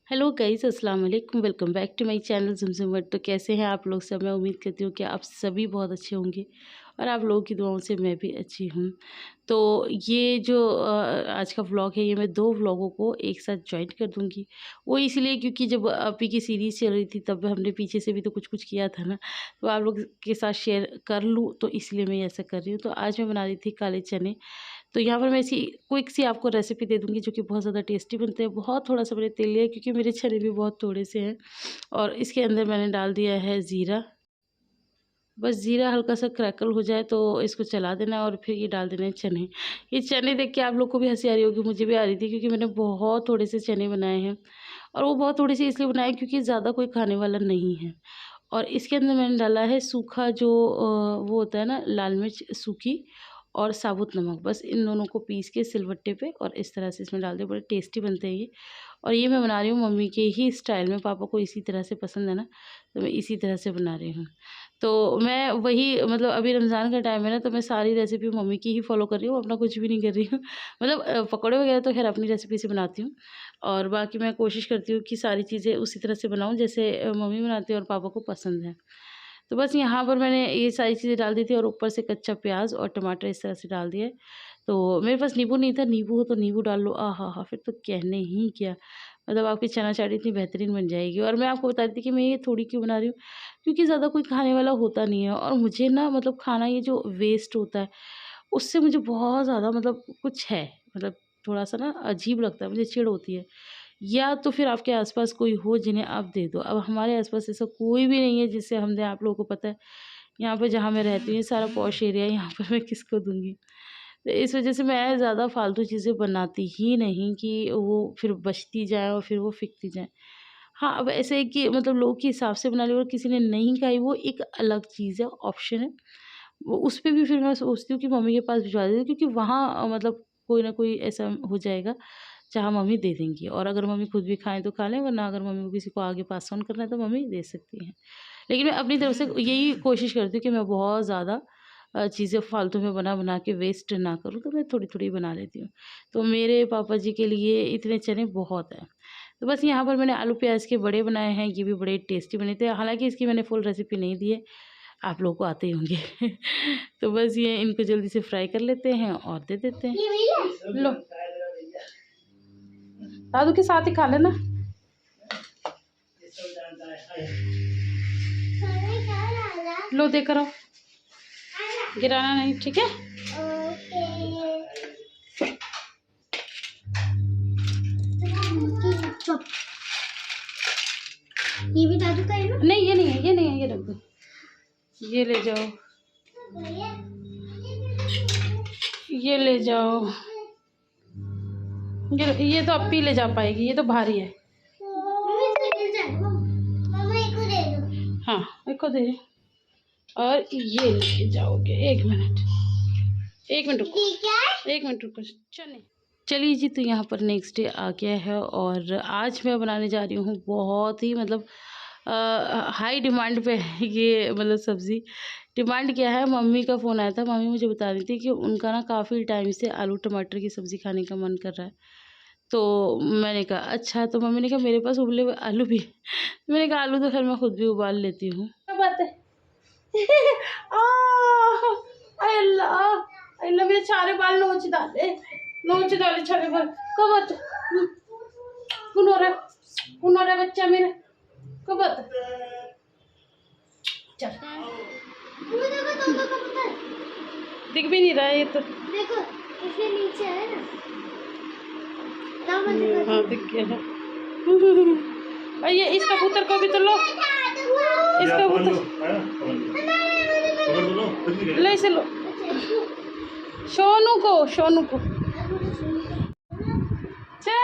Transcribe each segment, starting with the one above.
Hello guys, अस्सलाम वालेकुम। Welcome back to my channel Zamzam world. तो कैसे हैं आप लोग सब? मैं उम्मीद करती हूँ कि आप सभी बहुत अच्छे होंगे और आप लोगों की दुआओं से मैं भी अच्छी हूँ। तो ये जो आज का व्लॉग है, ये मैं 2 व्लॉगों को एक साथ जॉइन कर दूँगी। वो इसलिए क्योंकि जब अभी की सीरीज़ चल रही थी तब हमने पीछे से भी तो कुछ-कुछ किया था ना, तो आप लोग के साथ शेयर कर लूँ, तो इसलिए मैं ऐसा कर रही हूँ। तो आज मैं बना रही थी काले चने। तो यहाँ पर मैं ऐसी क्विक सी आपको रेसिपी दे दूँगी जो कि बहुत ज़्यादा टेस्टी बनते हैं। बहुत थोड़ा-सा मैंने तेल लिया है क्योंकि मेरे चने भी बहुत थोड़े से हैं और इसके अंदर मैंने डाल दिया है ज़ीरा। बस ज़ीरा हल्का-सा क्रैकल हो जाए तो इसको चला देना है और फिर ये डाल देने हैं चने। ये चने देख के आप लोग को भी हँसी आ रही होगी, मुझे भी आ रही थी क्योंकि मैंने बहुत थोड़े से चने बनाए हैं और वो बहुत थोड़े से इसलिए बनाए क्योंकि ज़्यादा कोई खाने वाला नहीं है। और इसके अंदर मैंने डाला है सूखा जो वो होता है ना, लाल मिर्च सूखी और साबुत नमक। बस इन दोनों को पीस के सिलबट्टे पे और इस तरह से इसमें डाल दिया। बड़े टेस्टी बनते हैं ये। और ये मैं बना रही हूँ मम्मी के ही स्टाइल में, पापा को इसी तरह से पसंद है ना, तो मैं इसी तरह से बना रही हूँ। तो मैं वही मतलब अभी रमज़ान का टाइम है ना, तो मैं सारी रेसिपी मम्मी की ही फ़ॉलो कर रही हूँ, अपना कुछ भी नहीं कर रही हूँ। मतलब पकौड़े वगैरह तो ख़ैर अपनी रेसिपी से बनाती हूँ और बाकी मैं कोशिश करती हूँ कि सारी चीज़ें उसी तरह से बनाऊँ जैसे मम्मी बनाती है और पापा को पसंद है। तो बस यहाँ पर मैंने ये सारी चीज़ें डाल दी थी और ऊपर से कच्चा प्याज और टमाटर इस तरह से डाल दिए। तो मेरे पास नींबू नहीं था, नींबू हो तो नींबू डाल लो, आहा हा! फिर तो कहने ही क्या। मतलब आपकी चना चाट इतनी बेहतरीन बन जाएगी। और मैं आपको बता रही थी कि मैं ये थोड़ी क्यों बना रही हूँ, क्योंकि ज़्यादा कोई खाने वाला होता नहीं है और मुझे ना मतलब खाना ये जो वेस्ट होता है, उससे मुझे बहुत ज़्यादा मतलब कुछ है, मतलब थोड़ा-सा ना अजीब लगता है, मुझे चिढ़ होती है। या तो फिर आपके आस-पास कोई हो जिन्हें आप दे दो। अब हमारे आस-पास ऐसा कोई भी नहीं है जिसे हम दें, आप लोगों को पता है। यहाँ पे जहाँ मैं रहती हूँ ये सारा पॉश एरिया है, यहाँ पर मैं किसको दूँगी? तो इस वज़ह से मैं ज़्यादा फ़ालतू चीज़ें बनाती ही नहीं कि वो फिर बचती जाएँ और फिर वो फेंकती जाएँ। हाँ, अब ऐसे है कि मतलब लोग के हिसाब से बना ली और किसी ने नहीं खाई, वो एक अलग चीज़ है, ऑप्शन है। वो उस पे भी फिर मैं सोचती हूँ कि मम्मी के पास भिजवा देती हूँ क्योंकि वहाँ मतलब कोई ना कोई ऐसा हो जाएगा जहाँ मम्मी दे देंगी और अगर मम्मी खुद भी खाएँ तो खा लें, वरना अगर मम्मी को किसी को आगे पास ऑन करना है तो मम्मी दे सकती हैं। लेकिन मैं अपनी तरफ से यही कोशिश करती हूँ कि मैं बहुत ज़्यादा चीज़ें फालतू में बना-बना के वेस्ट ना करूँ, तो मैं थोड़ी-थोड़ी बना लेती हूँ। तो मेरे पापा जी के लिए इतने चने बहुत हैं। तो बस यहाँ पर मैंने आलू प्याज़ के बड़े बनाए हैं, ये भी बड़े टेस्टी बने थे। हालाँकि इसकी मैंने फुल रेसिपी नहीं दी है, आप लोगों को आते ही होंगे। तो बस ये इनको जल्दी से फ्राई कर लेते हैं और दे देते हैं। लो, दादू के साथ ही खा लेना। लो देकर आओ, गिराना नहीं, ठीक है? ये भी दादू का है ना? नहीं, ये नहीं है, ये नहीं है, ये रख दो। ये ले जाओ, ये ले जाओ। ये तो अब भी ले जा पाएगी, ये तो भारी है। हाँ, एक को दे और ये लेके जाओगे। एक मिनट, एक मिनट रुको, एक मिनट रुको। चने चलिए जी, तो यहाँ पर नेक्स्ट डे आ गया है और आज मैं बनाने जा रही हूँ बहुत ही मतलब हाई डिमांड पे है ये मतलब सब्ज़ी। डिमांड क्या है, मम्मी का फ़ोन आया था, मम्मी मुझे बता रही थी कि उनका ना काफ़ी टाइम से आलू टमाटर की सब्ज़ी खाने का मन कर रहा है। तो मैंने कहा अच्छा, तो मम्मी ने कहा मेरे पास उबले हुए आलू भी हैं। मैंने कहा आलू तो खैर मैं खुद भी उबाल लेती हूँ। क्या बात है? अल्लाह अल्लाह, मेरे सारे बाल नोच डाले, नोच डाले सारे बाल। कब आता? कौन हो रहा है बच्चा मेरा? कब आता? चल, दिख भी नहीं रहा है ये तो। देखो इसके नीचे है ना, हाँ दिख गया है। और ये इस कबूतर को भी तो लो, इस कबूतर लो, इसे लो, सोनू को चल।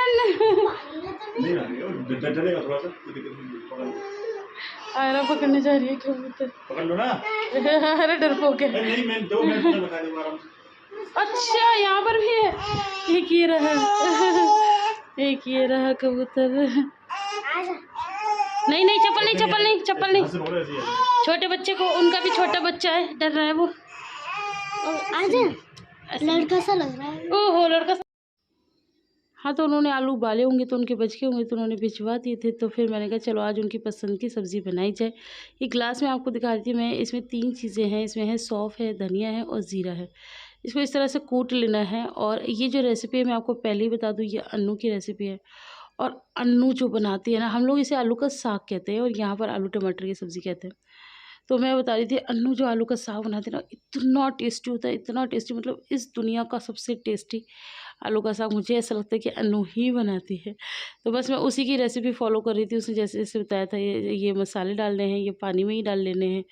आयरा पकड़ने जा रही है कबूतर, पकड़ लो ना। अरे डरपोक है। नहीं, मैं 2 मिनट में बता दूंगा आराम से। अच्छा, यहाँ पर भी है, एक ये रहा, एक ये रहा कबूतर। नहीं, चप्पल नहीं। छोटे बच्चे को, उनका भी छोटा बच्चा है, डर रहा है वो। आजा, लड़का सा लग रहा है। ओहो, लड़का सा। हाँ, तो उन्होंने आलू उबाले होंगे तो उनके बच गए होंगे तो उन्होंने भिजवा दिए थे। तो फिर मैंने कहा चलो आज उनकी पसंद की सब्ज़ी बनाई जाए। ये ग्लास में आपको दिखा रही थी मैं, इसमें 3 चीज़ें हैं, इसमें है सौंफ है, धनिया है और ज़ीरा है। इसको इस तरह से कूट लेना है। और ये जो रेसिपी है मैं आपको पहले ही बता दूँ, ये अन्नू की रेसिपी है। और अन्नू जो बनाती है ना, हम लोग इसे आलू का साग कहते हैं और यहाँ पर आलू टमाटर की सब्ज़ी कहते हैं। तो मैं बता रही थी अन्नू जो आलू का साग बनाते हैं ना, इतना टेस्टी होता है, इतना टेस्टी, मतलब इस दुनिया का सबसे टेस्टी आलू का साग मुझे ऐसा लगता है कि अन्नू ही बनाती है। तो बस मैं उसी की रेसिपी फ़ॉलो कर रही थी। उसने जैसे-जैसे बताया था, ये मसाले डालने हैं, ये पानी में ही डाल लेने हैं।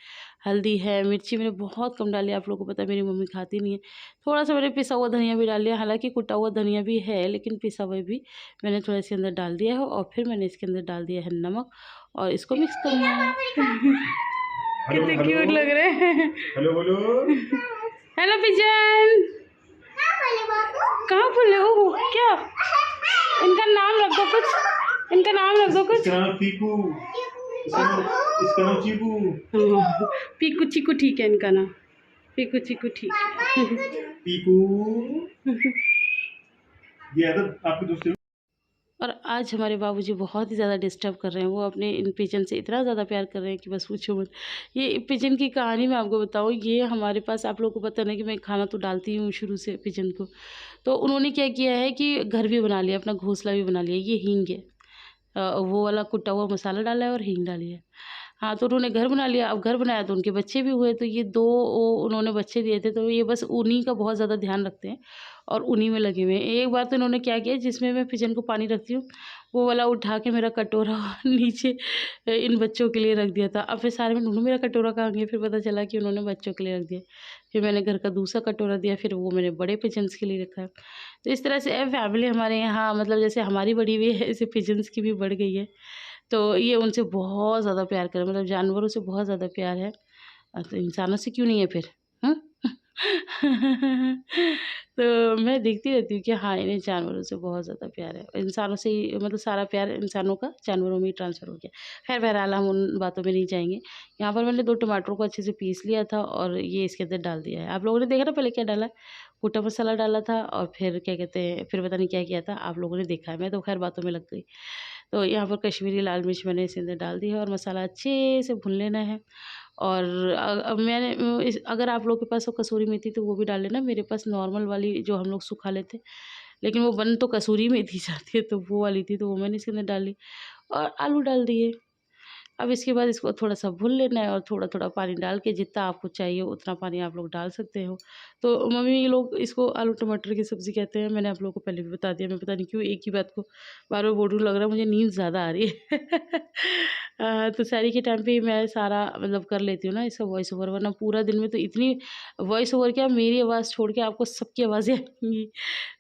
हल्दी है, मिर्ची मैंने बहुत कम डाली है, आप लोगों को पता है मेरी मम्मी खाती नहीं है। थोड़ा-सा मैंने पिसा हुआ धनिया भी डाल लिया, हालाँकि कुटा हुआ धनिया भी है लेकिन पिसा हुआ भी मैंने थोड़ा इसके अंदर डाल दिया है। और फिर मैंने इसके अंदर डाल दिया है नमक और इसको मिक्स करना है। कितने क्यूट लग रहे हैं। हेलो बोलो। हेलो पिजन, कहाँ बोले हो क्या? इनका नाम रख दो कुछ, इनका नाम रख दो कुछ। इसका नाम पीकू, इसका नाम चीकू। पीकू चीकू ठीक है इनका नाम, पीकू चीकू ठीक है। पीकू ये है तो आपके दूसरे। और आज हमारे बाबूजी बहुत ही ज़्यादा डिस्टर्ब कर रहे हैं। वो अपने इन पिजन से इतना ज़्यादा प्यार कर रहे हैं कि बस पूछो मत। ये पिजन की कहानी मैं आपको बताऊँ, ये हमारे पास, आप लोगों को पता नहीं कि मैं खाना तो डालती हूँ शुरू से पिजन को। तो उन्होंने क्या किया है कि घर भी बना लिया, अपना घोंसला भी बना लिया। ये हींग है, वो वाला कुटा हुआ मसाला डाला है और हींग डाली है। हाँ, तो उन्होंने घर बना लिया। अब घर बनाया तो उनके बच्चे भी हुए, तो ये 2 उन्होंने बच्चे दिए थे, तो ये बस उन्हीं का बहुत ज़्यादा ध्यान रखते हैं और उन्हीं में लगे हुए हैं। एक बार तो इन्होंने क्या किया, जिसमें मैं पिजन को पानी रखती हूँ, वो वाला उठा के मेरा कटोरा नीचे इन बच्चों के लिए रख दिया था। अब फिर सारे में ढूँढूँ मेरा कटोरा कहाँ गया, फिर पता चला कि उन्होंने बच्चों के लिए रख दिया। फिर मैंने घर का दूसरा कटोरा दिया, फिर वो मैंने बड़े पिजन्स के लिए रखा है। तो इस तरह से फैमिली हमारे यहाँ, मतलब जैसे हमारी बढ़ी हुई है, ऐसे पिजन्स की भी बढ़ गई है। तो ये उनसे बहुत ज़्यादा प्यार करें, मतलब जानवरों से बहुत ज़्यादा प्यार है। तो इंसानों से क्यों नहीं है फिर? हुँ? तो मैं देखती रहती हूँ कि हाँ, इन्हें जानवरों से बहुत ज़्यादा प्यार है। इंसानों से ही, मतलब सारा प्यार इंसानों का जानवरों में ही ट्रांसफ़र हो गया। ख़ैर बहरहाल हम उन बातों में नहीं जाएँगे। यहाँ पर मैंने 2 टमाटरों को अच्छे से पीस लिया था और ये इसके अंदर डाल दिया है। आप लोगों ने देखा ना पहले क्या डाला? कूटा मसाला डाला था और फिर क्या कहते हैं, फिर पता नहीं क्या किया था, आप लोगों ने देखा है। मैं तो ख़ैर बातों में लग गई। तो यहाँ पर कश्मीरी लाल मिर्च मैंने इसके अंदर डाल दी है और मसाला अच्छे से भून लेना है। और अब मैंने इस, अगर आप लोग के पास हो कसूरी मेथी तो वो भी डाल लेना। मेरे पास नॉर्मल वाली जो हम लोग सुखा लेते, लेकिन वो बन तो कसूरी मेथी जाती है, तो वो वाली थी, तो वो मैंने इसके अंदर डाली और आलू डाल दिए। अब इसके बाद इसको थोड़ा-सा भून लेना है और थोड़ा-थोड़ा पानी डाल के, जितना आपको चाहिए उतना पानी आप लोग डाल सकते हो। तो मम्मी ये लोग इसको आलू टमाटर की सब्ज़ी कहते हैं, मैंने आप लोगों को पहले भी बता दिया। मैं पता नहीं क्यों एक ही बात को बार-बार बोल रही हूँ, लग रहा है मुझे नींद ज़्यादा आ रही है। तो सैरी के टाइम पे ही मैं सारा मतलब कर लेती हूँ ना इसका वॉइस ओवर, वरना पूरा दिन में तो इतनी वॉइस ओवर क्या, मेरी आवाज़ छोड़ के आपको सबकी आवाज़ें आएँगी,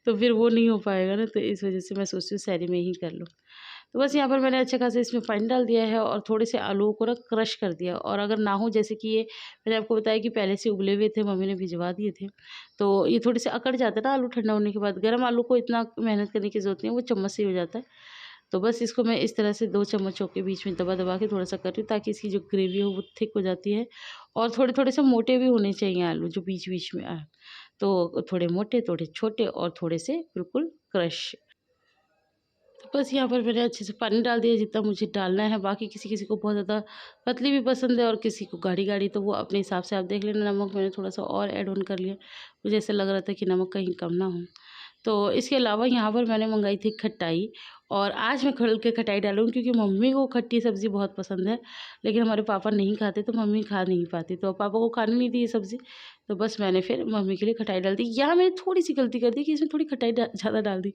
तो फिर वो नहीं हो पाएगा ना, तो इस वज़ह से मैं सोचती हूँ सैरी में ही कर लूँ। तो बस यहाँ पर मैंने अच्छा खासा इसमें पानी डाल दिया है और थोड़े से आलूओं को ना क्रश कर दिया। और अगर ना हो, जैसे कि ये मैंने आपको बताया कि पहले से उबले हुए थे, मम्मी ने भिजवा दिए थे, तो ये थोड़े से अकड़ जाते हैं ना आलू ठंडा होने के बाद। गर्म आलू को इतना मेहनत करने की ज़रूरत नहीं है, वो चम्मच से ही हो जाता है। तो बस इसको मैं इस तरह से 2 चम्मचों के बीच में दबा-दबा के थोड़ा-सा कर रही हूँ, ताकि इसकी जो ग्रेवी हो वो थिक हो जाती है। और थोड़े-थोड़े से मोटे भी होने चाहिए आलू, जो बीच-बीच में तो थोड़े मोटे, थोड़े छोटे और थोड़े से बिल्कुल क्रश। बस यहाँ पर मैंने अच्छे से पानी डाल दिया जितना मुझे डालना है। बाकी किसी-किसी को बहुत ज़्यादा पतली भी पसंद है और किसी को गाढ़ी-गाढ़ी, तो वो अपने हिसाब से आप देख लेना। नमक मैंने थोड़ा-सा और ऐड ऑन कर लिया, मुझे ऐसा लग रहा था कि नमक कहीं कम ना हो। तो इसके अलावा यहाँ पर मैंने मँगाई थी खटाई, और आज मैं खुल के खटाई डालूँगी क्योंकि मम्मी को खट्टी सब्ज़ी बहुत पसंद है, लेकिन हमारे पापा नहीं खाते, तो मम्मी खा नहीं पाती, तो पापा को खाने नहीं दी ये सब्ज़ी, तो बस मैंने फिर मम्मी के लिए खटाई डाल दी। यहाँ मैंने थोड़ी-सी गलती कर दी कि इसमें थोड़ी खटाई ज़्यादा डाल दी।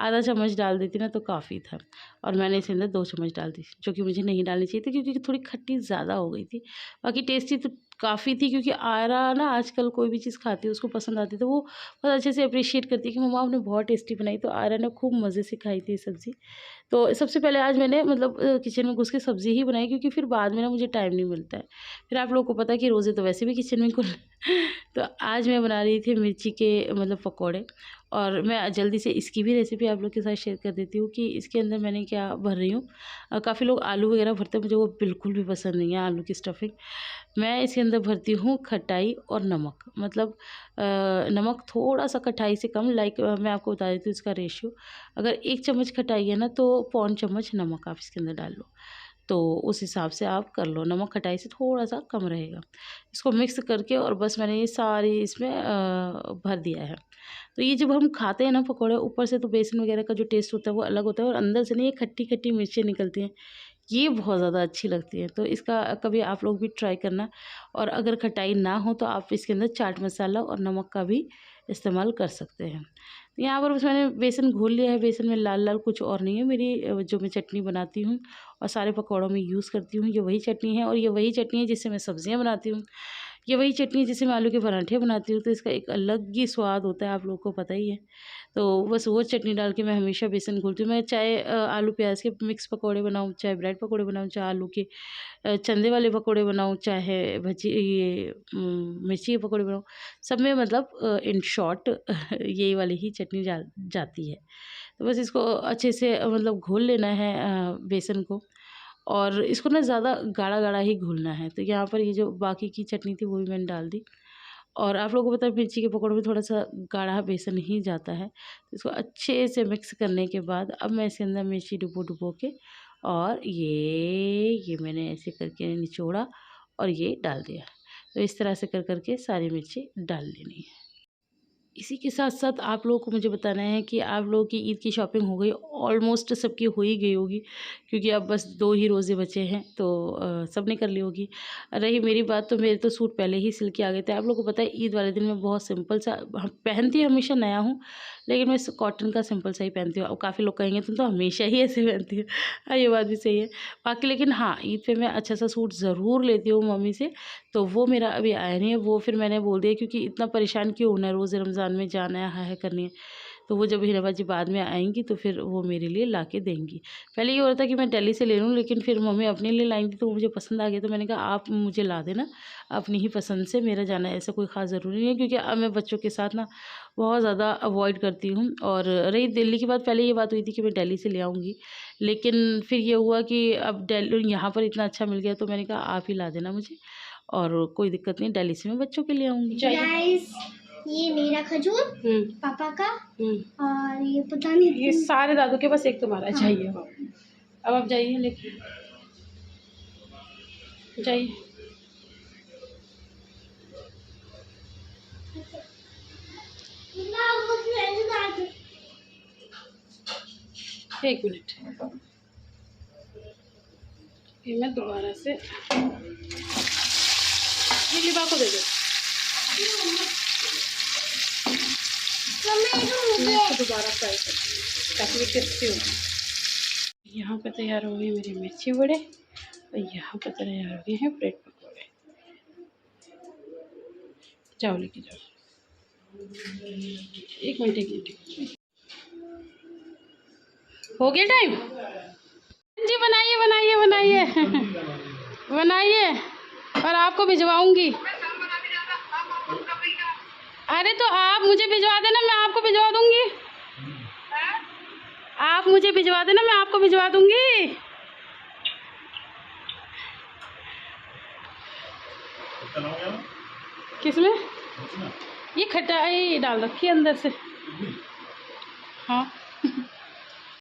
आधा चम्मच डाल देती ना तो काफ़ी था, और मैंने इसके अंदर 2 चम्मच डाल दी, जो कि मुझे नहीं डालनी चाहिए थी क्योंकि थोड़ी खट्टी ज़्यादा हो गई थी। बाकी टेस्टी तो काफ़ी थी, क्योंकि आयरा ना आजकल कोई भी चीज़ खाती है उसको पसंद आती है, तो वो बहुत अच्छे से एप्रिशिएट करती है कि मम्मा आपने बहुत टेस्टी बनाई। तो आयरा ने खूब मज़े से खाई थी ये सब्ज़ी। तो सबसे पहले आज मैंने मतलब किचन में घुस के सब्ज़ी ही बनाई, क्योंकि फिर बाद में ना मुझे टाइम नहीं मिलता है। फिर आप लोगों को पता है कि रोज़े तो वैसे भी किचन में खुल तो आज मैं बना रही थी मिर्ची के मतलब पकौड़े, और मैं जल्दी से इसकी भी रेसिपी आप लोग के साथ शेयर कर देती हूँ कि इसके अंदर मैंने क्या भर रही हूँ। काफ़ी लोग आलू वगैरह भरते हैं, मुझे वो बिल्कुल भी पसंद नहीं है आलू की स्टफिंग। मैं इसके अंदर भरती हूँ खटाई और नमक, मतलब नमक थोड़ा सा खटाई से कम, लाइक मैं आपको बता देती हूँ इसका रेशियो। अगर 1 चम्मच खटाई है ना तो पौन चम्मच नमक आप इसके अंदर डाल लो, तो उस हिसाब से आप कर लो। नमक खटाई से थोड़ा सा कम रहेगा। इसको मिक्स करके और बस मैंने ये सारी इसमें भर दिया है। तो ये जब हम खाते हैं ना पकौड़े, ऊपर से तो बेसन वगैरह का जो टेस्ट होता है वो अलग होता है, और अंदर से ना ये खट्टी खट्टी मिर्चें निकलती हैं, ये बहुत ज़्यादा अच्छी लगती है। तो इसका कभी आप लोग भी ट्राई करना। और अगर खटाई ना हो तो आप इसके अंदर चाट मसाला और नमक का भी इस्तेमाल कर सकते हैं। तो यहाँ पर बस मैंने बेसन घोल लिया है। बेसन में लाल लाल कुछ और नहीं है, मेरी जो मैं चटनी बनाती हूँ और सारे पकौड़ों में यूज़ करती हूँ, ये वही चटनी है। और ये वही चटनी है जिससे मैं सब्जियाँ बनाती हूँ, ये वही चटनी है जिससे मैं आलू के पराठे बनाती हूँ। तो इसका एक अलग ही स्वाद होता है, आप लोगों को पता ही है। तो बस वो चटनी डाल के मैं हमेशा बेसन घोलती हूँ। मैं चाहे आलू प्याज के मिक्स पकौड़े बनाऊँ, चाहे ब्रेड पकौड़े बनाऊँ, चाहे आलू के चंदे वाले पकौड़े बनाऊँ, चाहे भजी ये मिर्ची के पकौड़े बनाऊँ, सब में मतलब इन शॉर्ट यही वाली ही चटनी जाती है। तो बस इसको अच्छे से मतलब घोल लेना है बेसन को, और इसको ना ज़्यादा गाढ़ा गाढ़ा ही घोलना है। तो यहाँ पर ये जो बाकी की चटनी थी वो भी मैंने डाल दी। और आप लोगों को पता है मिर्ची के पकौड़े में थोड़ा सा गाढ़ा बेसन ही जाता है। तो इसको अच्छे से मिक्स करने के बाद अब मैं इसके अंदर मिर्ची डुबो के, और ये मैंने ऐसे करके निचोड़ा और ये डाल दिया। तो इस तरह से कर के सारी मिर्ची डाल लेनी है। इसी के साथ-साथ आप लोगों को मुझे बताना है कि आप लोगों की ईद की शॉपिंग हो गई? ऑलमोस्ट सबकी हो ही गई होगी, क्योंकि अब बस 2 ही रोज़े बचे हैं, तो सबने कर ली होगी। रही मेरी बात, तो मेरे तो सूट पहले ही सिल के आ गए थे। आप लोगों को पता है ईद वाले दिन मैं बहुत सिंपल सा पहनती हमेशा नया हूँ, लेकिन मैं कॉटन का सिंपल सा ही पहनती हूँ। अब काफ़ी लोग कहेंगे तुम तो हमेशा ही ऐसे पहनती हो। हाँ, ये बात भी सही है। बाकी लेकिन हाँ, ईद पे मैं अच्छा सा सूट ज़रूर लेती हूँ मम्मी से, तो वो मेरा अभी आया नहीं है। वो फिर मैंने बोल दिया, क्योंकि इतना परेशान क्यों होना है, रोज़े रमज़ान में जाना है, हाय हाय करनी है। तो वो जब हिना बाजी बाद में आएँगी तो फिर वो मेरे लिए ला के देंगी। पहले ये हो रहा था कि मैं दिल्ली से ले लूँ, लेकिन फिर मम्मी अपने लिए लाई थी तो वो मुझे पसंद आ गया, तो मैंने कहा आप मुझे ला देना अपनी ही पसंद से, मेरा जाना ऐसा कोई ख़ास ज़रूरी नहीं है, क्योंकि अब मैं बच्चों के साथ ना बहुत ज़्यादा अवॉइड करती हूँ। और रही दिल्ली की बात, पहले ये बात हुई थी कि मैं दिल्ली से ले आऊँगी, लेकिन फिर ये हुआ कि अब यहाँ पर इतना अच्छा मिल गया, तो मैंने कहा आप ही ला देना मुझे, और कोई दिक्कत नहीं, दिल्ली से मैं बच्चों के लिए आऊँगी। गाइस, ये मेरा खजूर, पापा का, और ये पता नहीं, ये सारे दादू के पास, एक तुम्हारा चाहिए। अब आप जाइए लेके जाइए। एक मिनट, ये मैं दोबारा से ये लिबा को दे दो, मैं इसको दोबारा फ्राई करती हूँ ताकि ये क्रिस्पी हो। यहाँ पे तैयार हो गए मेरे मिर्ची वड़े, और यहाँ पे तैयार हो गए हैं ब्रेड पकौड़े। जाओ लेके जाओ, एक मिनट। हो गया टाइम जी? बनाइए बनाइए बनाइए बनाइए, और आपको भिजवाऊंगी। अरे तो आप मुझे भिजवा देना, मैं आपको भिजवा दूंगी। आप मुझे भिजवा देना, मैं आपको भिजवा दूंगी। किसमें? ये खटाई डाल रखी है अंदर से। हाँ,